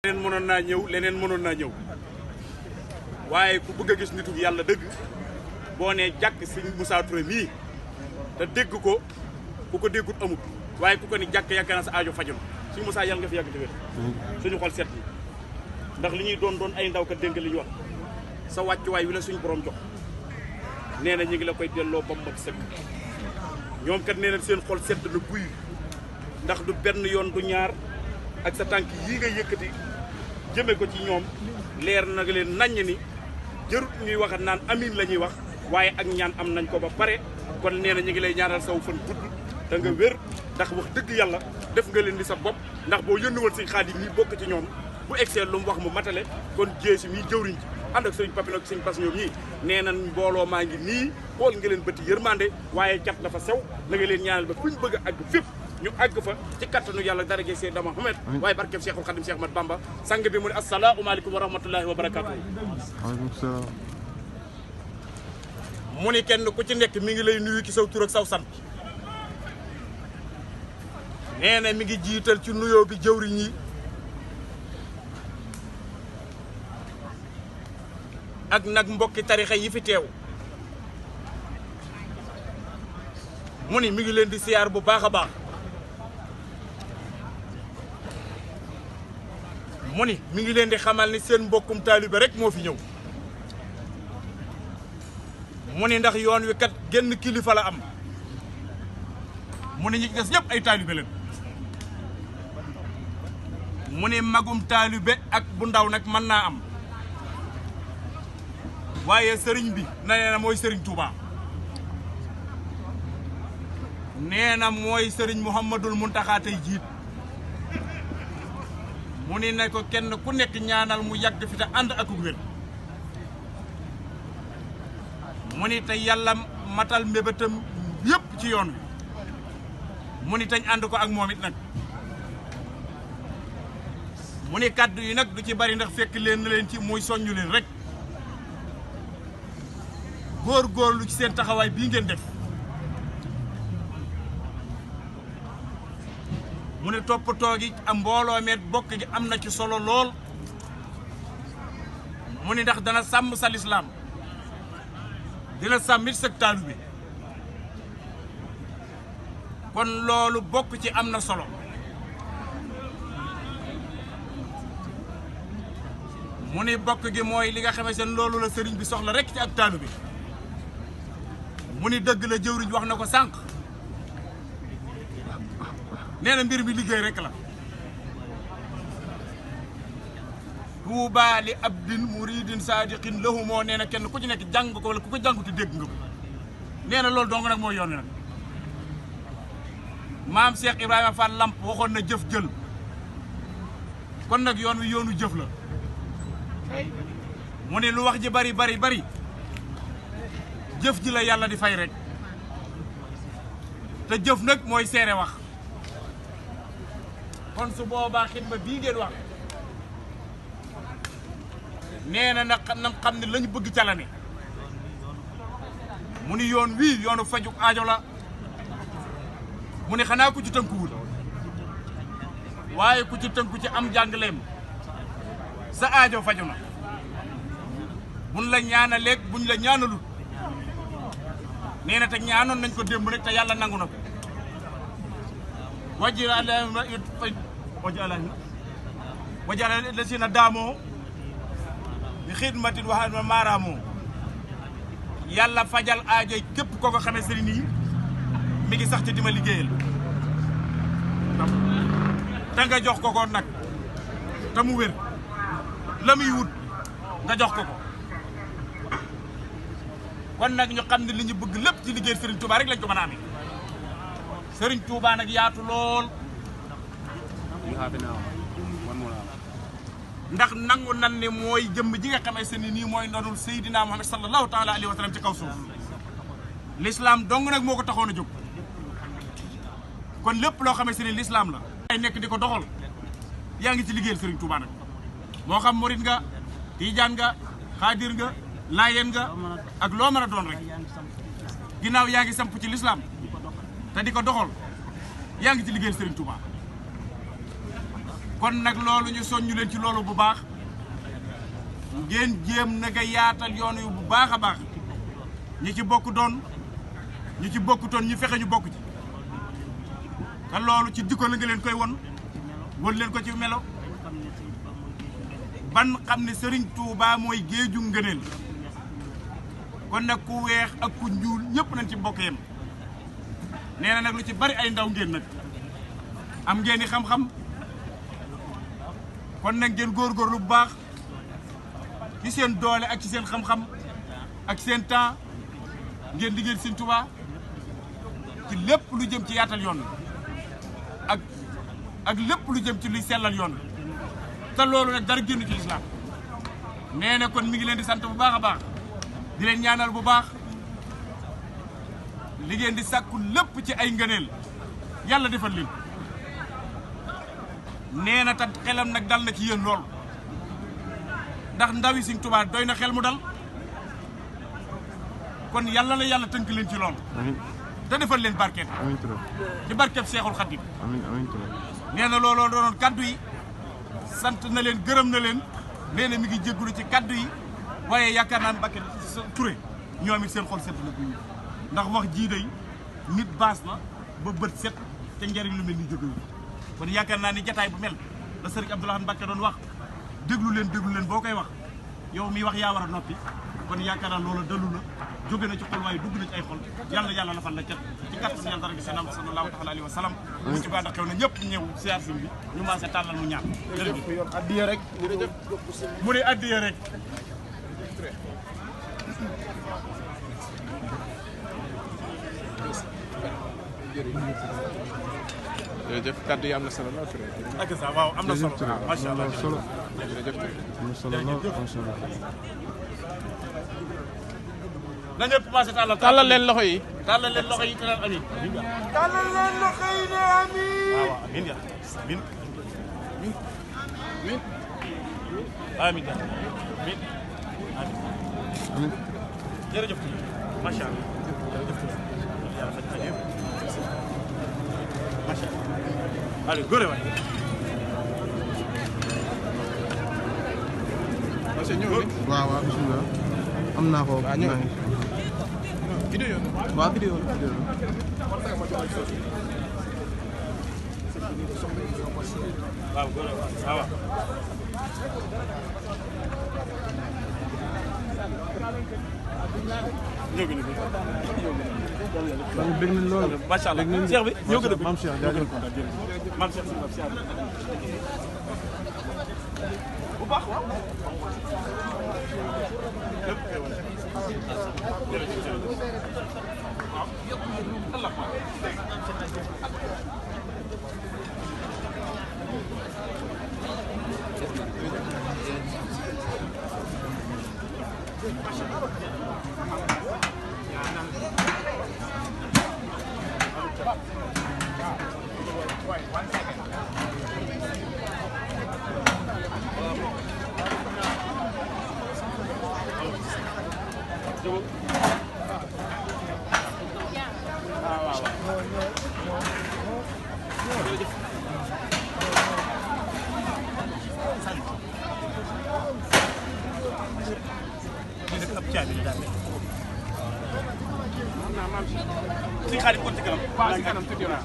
leneen mënoon naa ñëw waaye ku bëgg a gis nitu yàlla dëgg boo nee jàkk sëñ Moussa Touré mii te dégg ko ku ko déggut amut waaye ku ko ni jàkk yaakaar naa sa aajo fajul sëñ Moussa yàlla nga fi yàgg te wér suñu xol seet ndax li ñuy doon ay ndaw kat dégg li ñu wax sa wàccuwaay wi la suñu borom jox nee na ñu ngi la koy delloo ba mu sëkk ñoom kat nee na seen xol sedd na guy ndax du benn yoon du ñaar ak sa tànk yii nga yëkkati jëme ko ci ñoom leer na nga leen naññ ni jërut ñuy waxat naan amin la ñuy wax waaye ak ñaan am nañ ko ba pare kon nee na ñu ngi lay ñaanal saw fan gudd te nga wér ndax wax dëgg yàlla def nga leen di sa bopp ndax boo yónni woon sëñ Xaadim ñi bokk ci ñoom bu egsee lu mu wax mu matale kon jéesi mii jëwriñ ci ànd ak sëñ Papino ak sëñ Bass ñoom ñii nee nañ mbooloo maa ngi nii xool nga leen bëti yërmande waaye cat dafa sew na nga leen ñaanal ba fuñ bëgg a àgg fépp ñu àgg fa ci kattanu yàlla daraje Seydina Muhammad waaye barkeb Cheikhul Khadim Cheikh Ahmad Bamba sang bi mu ne asalaamaaleykum wa rahmatullahi wa barakaatu. waaleykum salaam. mu ni kenn ku ci nekk mi ngi lay nuyu ci saw tur ak saw sant nee na mi ngi jiital ci nuyoo bi jëwriñ yi ak nag mbokki tarixa yi fi teew mu ni mi ngi leen di siyaar bu baax a baax mu ni mi ngi leen di xamal ni seen mbokkum taalibe rek moo fi ñëw mu ni ndax yoon wi kat genn kilifa la am mu ni ñi des ñëpp ay taalibe leen mu ni magum taalibe ak bu ndaw nag mën naa am waaye sëriñ bi nee na mooy sëriñ Touba nee na mooy sëriñ Mouhamadul Muntaxa tey jiit mu ni ne ko kenn ku nekk ñaanal mu yàgg fi te ànd ak wér mu ni te yàlla matal mbébétam yépp ci yoon wi mu ni tañ ànd ko ak moom it nag mu ni kàddu yi nag du ci bari ndax fekk leen na leen ci muy soññu leen rek góor-góorlu ci seen taxawaay bii ngeen def mu ne toppatoo gi am mbooloo meet bokk gi am na ci solo lool mu ne ndax dana sàmm sa lislaam dina sàmmit sa taalibe bi kon loolu bokk ci am na solo mu ne bokk gi mooy li nga xamante ne loolu la sëriñ bi soxla rek ci ak taalibe bi mu ni dëgg la jëwriñ wax na ko sànq nee na mbir mi liggéey rek la tuuba li abdin muridin sadiqin lahu moo nee na kenn ku ci nekk jàng ko wala ku ko jànguti dégg nga ko nee na loolu dong nag mooy yoon nag maam Cheikh Ibrahima Fall Lamp waxoon na jëf jël kon nag yoon wi yoonu jëf la mu ne lu wax ji bari bari bari jëf ji la yàlla di fay rek te jëf nag mooy seere wax kon su boobaa xidma bii ngeen wax nee na nag xam ne lañu bëgg ca la ne mu ni yoon wii yoonu faju aajo la mu ne xanaa ku ci tënkuwul waaye ku ci tënku ci am jàngaleem sa aajo faju na buñ la ñaanaleeg buñ la ñaanalul nee na te ñaanoon nañ ko démb rek te yàlla nangu na ko wajal la si na daamoo bi xidmatin waxal ma maaraamoo yàlla fajal aajo képp koo ko xamee sëriñ yi mi ngi sax ci di ma liggéeyal te nga jox ko ko nag te mu wér la muy wut nga jox ko ko kon nag ñu xam ne li ñu bëgg lépp ci liggéey Serigne Touba rek lañ ko mën a amee Serigne Touba nag yaatu lool ndax nangu nan ne mooy jëmm ji nga xamee se ni nii mooy ndonul Seydina Muhammad sallallahu taala alayhi wa sallam ci kaw suuf l'islam dong nag moo ko taxoon a jóg kon lépp loo xamee se ni l'islam la ay nekk di ko doxal yaa ngi ci liggéeyal Serigne Touba nag moo xam murid nga tijaan nga xaadir nga laayeen nga ak loo mën a doon rek ginnaaw yaa ngi samp ci l'islam te di ko doxal yaa ngi ci liggéeyal Serigne Touba kon nag loolu ñu soññu leen ci loolu bu baax ngeen jéem nag a yaatal yoon yu bu baax a baax ñi ci bokk doon ñi ci bokkutoon ñu fexe ñu bokk ci te loolu ci jikko la nga leen koy won leen ko ci melo ban xam ne Serigne Touba mooy géeju ngëneel kon nag ku weex ak ku ñuul ñëpp nañ ci bokk yem nee na nag lu ci bari ay ndaw ngeen nag am ngeen i xam-xam kon nag ngeen góorgóorlu bu baax ci seen doole ak ci seen xam-xam ak seen temps ngeen liggéeyal Serigne Touba ci lépp lu jëm ci yaatal yoon ak lépp lu jëm ci luy sellal yoon te loolu nag dara génn ci lislaam nee na kon mi ngi leen di sant bu baax a baax di leen ñaanal bu baax li ngeen di sàkku lépp ci ay ngëneel yàlla defal leen nee na tat xelam nag dal na ci yéen lool ndax ndawi Sëriñ Tuubaa doy na xel mu dal kon yàlla la yàlla tënk leen ci lool te defal leen barkeet ci barkeet Seexul Xadiim nee na looloo doonoon kaddu yi sant na leen gërëm na leen nee na mi ngi jéggulu ci kaddu yi waaye yaakaar naa ne Mbàkke Touré ñoom it seen xol set na bu ndax wax jii day nit baas na ba bët set te njariñ lu mel ni jóge kon yaakaar naa ni jataay bu mel la Sëriñ Abdou Lahad Mbàkke doon wax déglu leen boo koy wax yow mi wax yaa war a noppi kon yaakaar naa loola dalu la jóge na ci xol waaye dugg na ci ay xol yàlla la fan la cat ci kàttan yàlla dara gi seen am sallallahu taala alayhi wa sallam mu ci banda xew na ñëpp ñëw siyaar sim bi ñu maase tàllal mu ñaan jërëjëf addiya rek mu ne addiya rek jërëjëf kàddu yi am na solo lool Touré. ak sa waaw am na solo macha allah solo jërëjëf Touré. am na solo lool macha allah. na ñëpp passé tàllal leen loxo yi. tàllal leen loxo yi te naan amiin. tàllal leen loxo yi ne amiin. waaw waaw amiin ya amiin. amiin. amiin ya amiin. amiin. jërëjëf macha allah jërëjëf yàlla faj faj yëpp macha allah. allez góore waay. waaw waaw bisimilah. am naa ko. waaw ñëw vidéo waaw vidéo la. waaw góore waay waaw. ñëw gi ñu kon bëgg nañ loolu. macha allah Cheikh bi ñëw gën a maam Cheikh jaajëf. maam Cheikh bu baax waaw. si xarit kon ci kanam. waaw ci kanam tuuti naa.